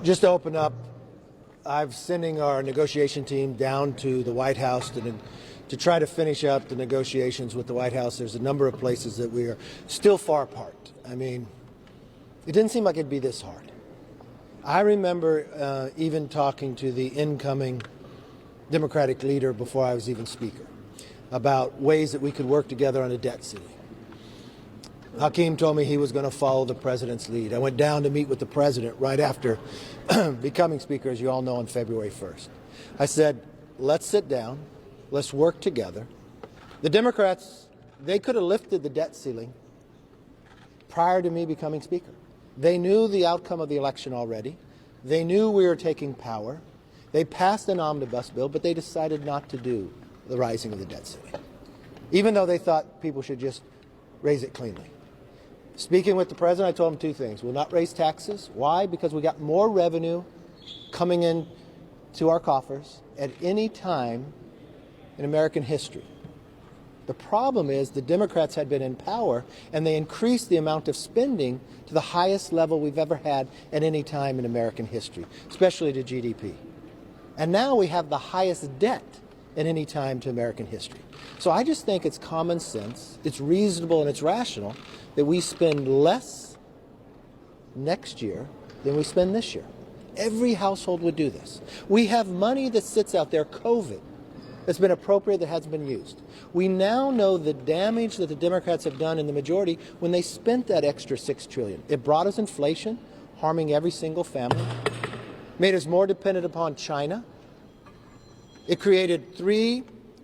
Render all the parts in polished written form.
Just to open up, I'm sending our negotiation team down to the White House to try to finish up the negotiations with the White House. There's a number of places that we are still far apart. I mean, it didn't seem like it'd be this hard. I remember even talking to the incoming Democratic leader before I was even Speaker about ways that we could work together on a debt ceiling. Hakeem told me he was going to follow the president's lead. I went down to meet with the president right after becoming Speaker, as you all know, on February 1st. I said, let's sit down, let's work together. The Democrats, they could have lifted the debt ceiling prior to me becoming Speaker. They knew the outcome of the election already. They knew we were taking power. They passed an omnibus bill, but they decided not to do the rising of the debt ceiling, even though they thought people should just raise it cleanly. Speaking with the president, I told him two things. We'll not raise taxes. Why? Because we got more revenue coming in to our coffers at any time in American history. The problem is the Democrats had been in power and they increased the amount of spending to the highest level we've ever had at any time in American history, especially to GDP. And now we have the highest debt at any time to American history. So I just think it's common sense, it's reasonable and it's rational that we spend less next year than we spend this year. Every household would do this. We have money that sits out there, COVID, that's been appropriate, that hasn't been used. We now know the damage that the Democrats have done in the majority when they spent that extra $6 trillion. It brought us inflation, harming every single family, made us more dependent upon China. It created 3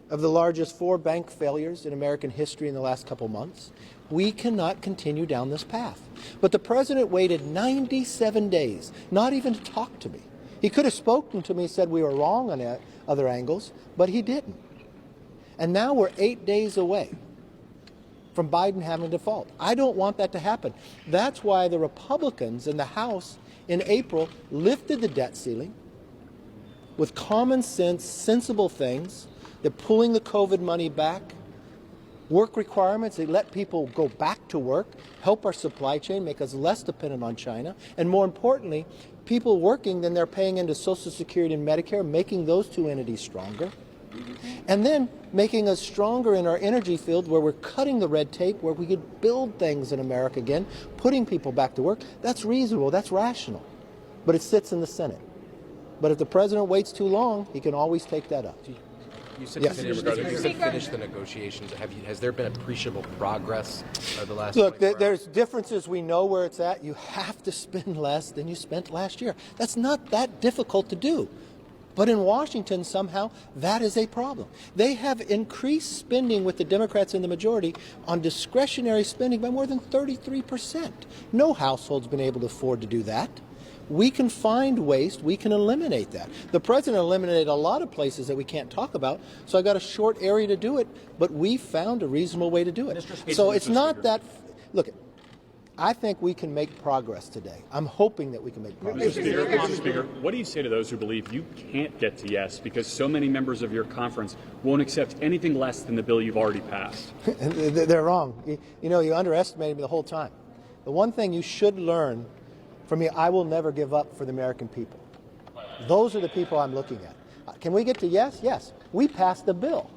of the largest 4 bank failures in American history in the last couple months. We cannot continue down this path. But the president waited 97 days, not even to talk to me. He could have spoken to me, said we were wrong on other angles, but he didn't. And now we're 8 days away from Biden having a default. I don't want that to happen. That's why the Republicans in the House in April lifted the debt ceiling with common sense, sensible things. They're pulling the COVID money back, work requirements. They let people go back to work, help our supply chain, make us less dependent on China, and more importantly, people working, then they're paying into Social Security and Medicare, making those two entities stronger, and then making us stronger in our energy field where we're cutting the red tape, where we could build things in America again, putting people back to work. That's reasonable, that's rational, but it sits in the Senate. But if the president waits too long, he can always take that up. You said yes. finish the negotiations. Has there been appreciable progress over the last? Look, there's differences. We know where it's at. You have to spend less than you spent last year. That's not that difficult to do. But in Washington, somehow, that is a problem. They have increased spending with the Democrats in the majority on discretionary spending by more than 33%. No household's been able to afford to do that. We can find waste, we can eliminate that. The president eliminated a lot of places that we can't talk about, so I got a short area to do it, but we found a reasonable way to do it. So it's not that, look, I think we can make progress today. I'm hoping that we can make progress. Mr. Speaker, what do you say to those who believe you can't get to yes because so many members of your conference won't accept anything less than the bill you've already passed? They're wrong. You know, you underestimated me the whole time. The one thing you should learn from me, I will never give up for the American people. Those are the people I'm looking at. Can we get to yes? Yes. We passed the bill.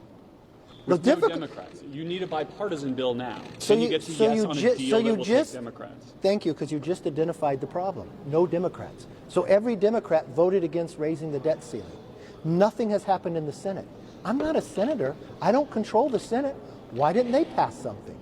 With no Democrats. You need a bipartisan bill now. So you get to yes on a deal that will take Democrats. Thank you, because you just identified the problem. No Democrats. So every Democrat voted against raising the debt ceiling. Nothing has happened in the Senate. I'm not a senator. I don't control the Senate. Why didn't they pass something?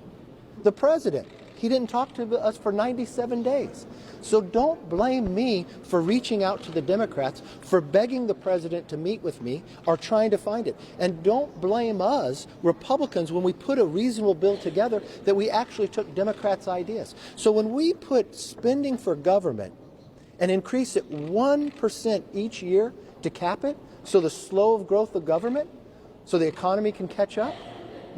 The president, he didn't talk to us for 97 days. So don't blame me for reaching out to the Democrats, for begging the president to meet with me or trying to find it. And don't blame us, Republicans, when we put a reasonable bill together that we actually took Democrats' ideas. So when we put spending for government and increase it 1% each year to cap it, so the slow of growth of government, so the economy can catch up,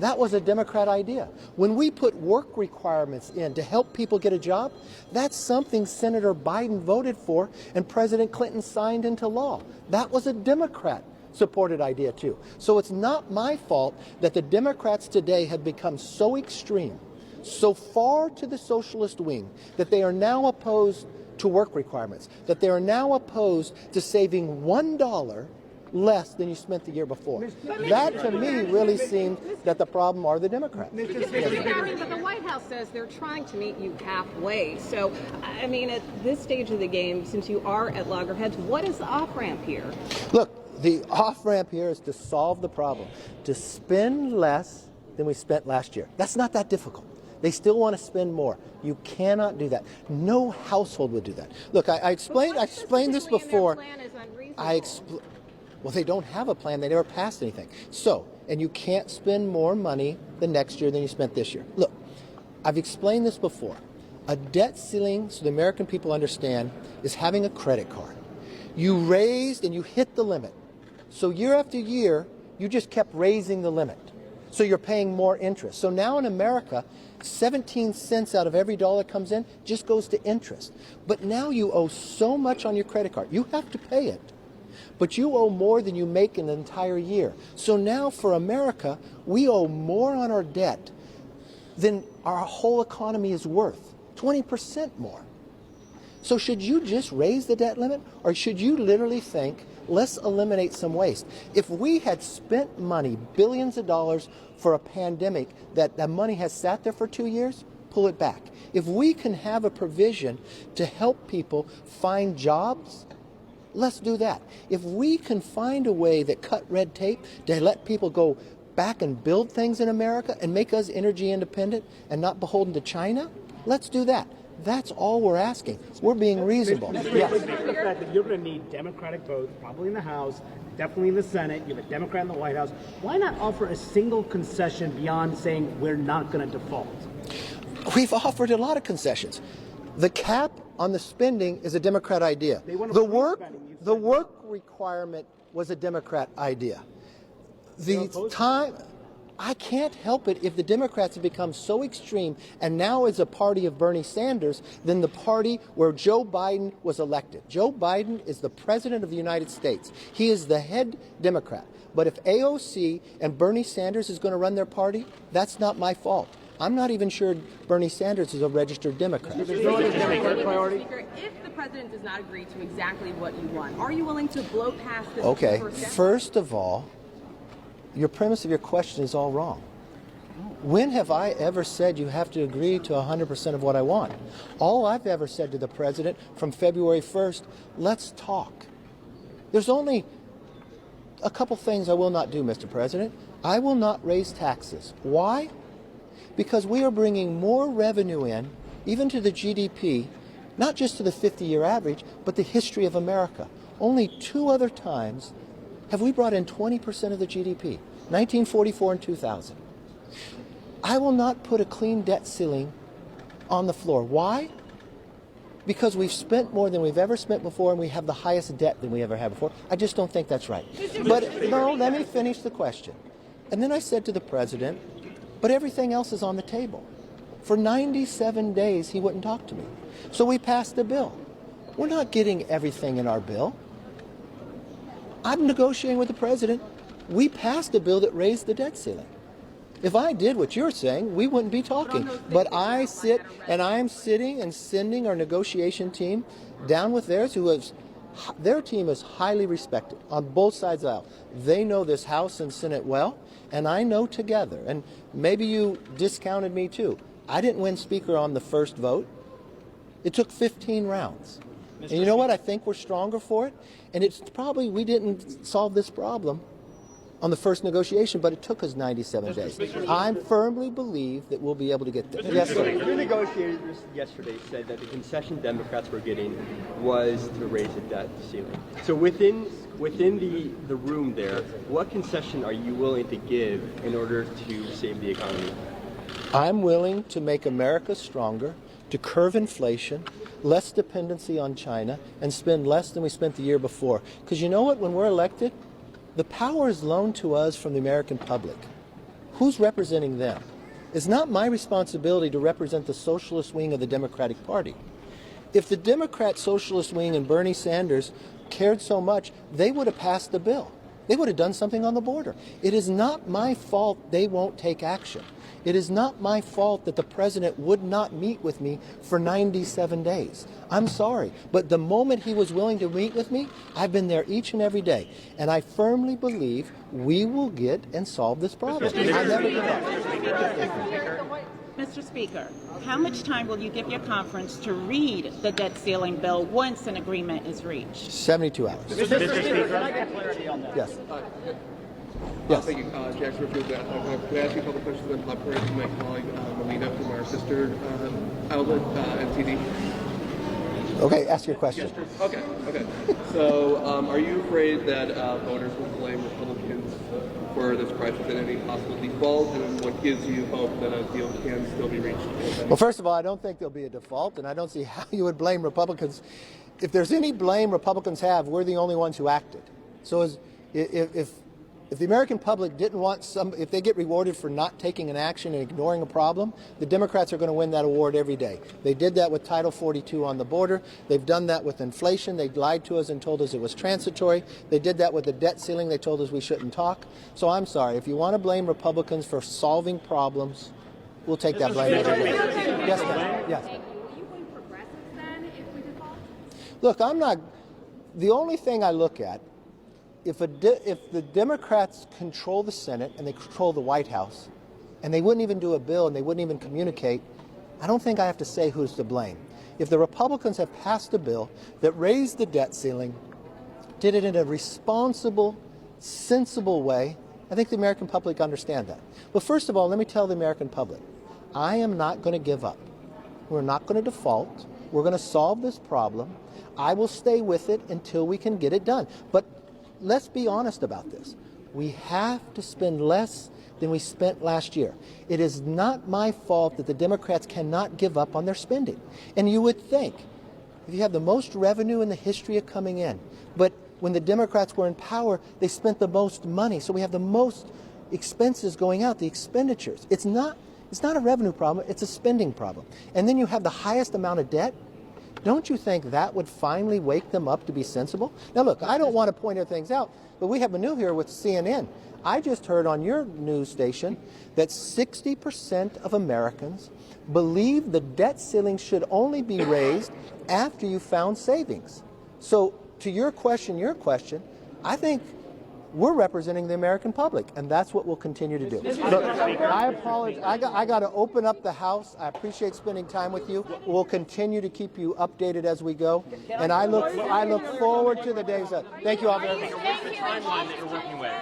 that was a Democrat idea. When we put work requirements in to help people get a job, that's something Senator Biden voted for and President Clinton signed into law. That was a Democrat-supported idea too. So it's not my fault that the Democrats today have become so extreme, so far to the socialist wing that they are now opposed to work requirements, that they are now opposed to saving $1 less than you spent the year before. That, to me, really seems that the problem are the Democrats. But the White House says they're trying to meet you halfway. So, I mean, at this stage of the game, since you are at loggerheads, what is the off-ramp here? Look, the off-ramp here is to solve the problem, to spend less than we spent last year. That's not that difficult. They still want to spend more. You cannot do that. No household would do that. Look, I explained this before. Well, they don't have a plan. They never passed anything. So, and you can't spend more money the next year than you spent this year. Look, I've explained this before. A debt ceiling, so the American people understand, is having a credit card. You raised and you hit the limit. So year after year, you just kept raising the limit. So you're paying more interest. So now in America, 17 cents out of every dollar comes in just goes to interest. But now you owe so much on your credit card. You have to pay it. But you owe more than you make in an entire year. So now for America, we owe more on our debt than our whole economy is worth, 20% more. So should you just raise the debt limit, or should you literally think, let's eliminate some waste? If we had spent money, billions of dollars, for a pandemic that money has sat there for 2 years, pull it back. If we can have a provision to help people find jobs, let's do that. If we can find a way that cut red tape to let people go back and build things in America and make us energy independent and not beholden to China, let's do that. That's all we're asking. We're being reasonable. The fact that you're going to need Democratic votes, probably in the House, definitely in the Senate. You have a Democrat in the White House. Why not offer a single concession beyond saying we're not going to default? We've offered a lot of concessions. The cap on the spending is a Democrat idea. The work requirement was a Democrat idea. I can't help it if the Democrats have become so extreme and now is a party of Bernie Sanders than the party where Joe Biden was elected. Joe Biden is the president of the United States. He is the head Democrat. But if AOC and Bernie Sanders is going to run their party, that's not my fault. I'm not even sure Bernie Sanders is a registered Democrat. If the president does not agree to exactly what you want, are you willing to blow past this? Okay, first of all, your premise of your question is all wrong. When have I ever said you have to agree to 100% of what I want? All I've ever said to the president from February 1st, let's talk. There's only a couple things I will not do, Mr. President. I will not raise taxes. Why? Because we are bringing more revenue in, even to the GDP, not just to the 50-year average, but the history of America. Only 2 other times have we brought in 20% of the GDP, 1944 and 2000. I will not put a clean debt ceiling on the floor. Why? Because we've spent more than we've ever spent before and we have the highest debt than we ever had before. I just don't think that's right. But no, let me finish the question. And then I said to the president, but everything else is on the table. For 97 days, he wouldn't talk to me. So we passed the bill. We're not getting everything in our bill. I'm negotiating with the president. We passed a bill that raised the debt ceiling. If I did what you're saying, we wouldn't be talking. But I sit, and I'm sitting and sending our negotiation team down with theirs, their team is highly respected on both sides of the aisle. They know this House and Senate well, and I know together. And maybe you discounted me too. I didn't win Speaker on the first vote. It took 15 rounds. And you know what? I think we're stronger for it. And it's probably we didn't solve this problem on the first negotiation, but it took us 97 days. I firmly believe that we'll be able to get there. Yes, sir. Your negotiators yesterday said that the concession Democrats were getting was to raise the debt ceiling. So within the room there, what concession are you willing to give in order to save the economy? I'm willing to make America stronger, to curb inflation, less dependency on China, and spend less than we spent the year before. Because you know what? When we're elected, the power is loaned to us from the American public. Who's representing them? It's not my responsibility to represent the socialist wing of the Democratic Party. If the Democrat socialist wing and Bernie Sanders cared so much, they would have passed the bill. They would have done something on the border. It is not my fault they won't take action. It is not my fault that the president would not meet with me for 97 days. I'm sorry. But the moment he was willing to meet with me, I've been there each and every day. And I firmly believe we will get and solve this problem. I never give up. Mr. Speaker, how much time will you give your conference to read the debt ceiling bill once an agreement is reached? 72 hours. Mr. Speaker, can I get clarity on that? Yes. Yes. Thank you, Jack Sheffield. Could I ask you a couple questions on top to my colleague Melina from our sister outlet, NTD? Okay, ask your question. Okay. So, are you afraid that voters will blame Republicans for this crisis and any possible default? And what gives you hope that a deal can still be reached? Well, first of all, I don't think there'll be a default, and I don't see how you would blame Republicans. If there's any blame Republicans have, we're the only ones who acted. So if the American public didn't want if they get rewarded for not taking an action and ignoring a problem, the Democrats are going to win that award every day. They did that with Title 42 on the border. They've done that with inflation. They lied to us and told us it was transitory. They did that with the debt ceiling. They told us we shouldn't talk. So I'm sorry. If you want to blame Republicans for solving problems, we'll take that blame every day. Yes, ma'am. Yes. Will you blame progressives then if we default? Look, the only thing I look at, if the Democrats control the Senate and they control the White House, and they wouldn't even do a bill and they wouldn't even communicate, I don't think I have to say who's to blame. If the Republicans have passed a bill that raised the debt ceiling, did it in a responsible, sensible way, I think the American public understand that. But first of all, let me tell the American public, I am not going to give up. We're not going to default. We're going to solve this problem. I will stay with it until we can get it done. But let's be honest about this. We have to spend less than we spent last year. It is not my fault that the Democrats cannot give up on their spending. And you would think, if you have the most revenue in the history of coming in, but when the Democrats were in power, they spent the most money. So we have the most expenses going out, the expenditures. It's not a revenue problem, it's a spending problem. And then you have the highest amount of debt. Don't you think that would finally wake them up to be sensible? Now, look, I don't want to point things out, but we have a new here with CNN. I just heard on your news station that 60% of Americans believe the debt ceiling should only be raised after you found savings. So to your question, I think we're representing the American public, and that's what we'll continue to do. Look, I apologize. I got to open up the House. I appreciate spending time with you. We'll continue to keep you updated as we go, and I look forward to the days. Thank you all very much. What's the timeline that you're working with?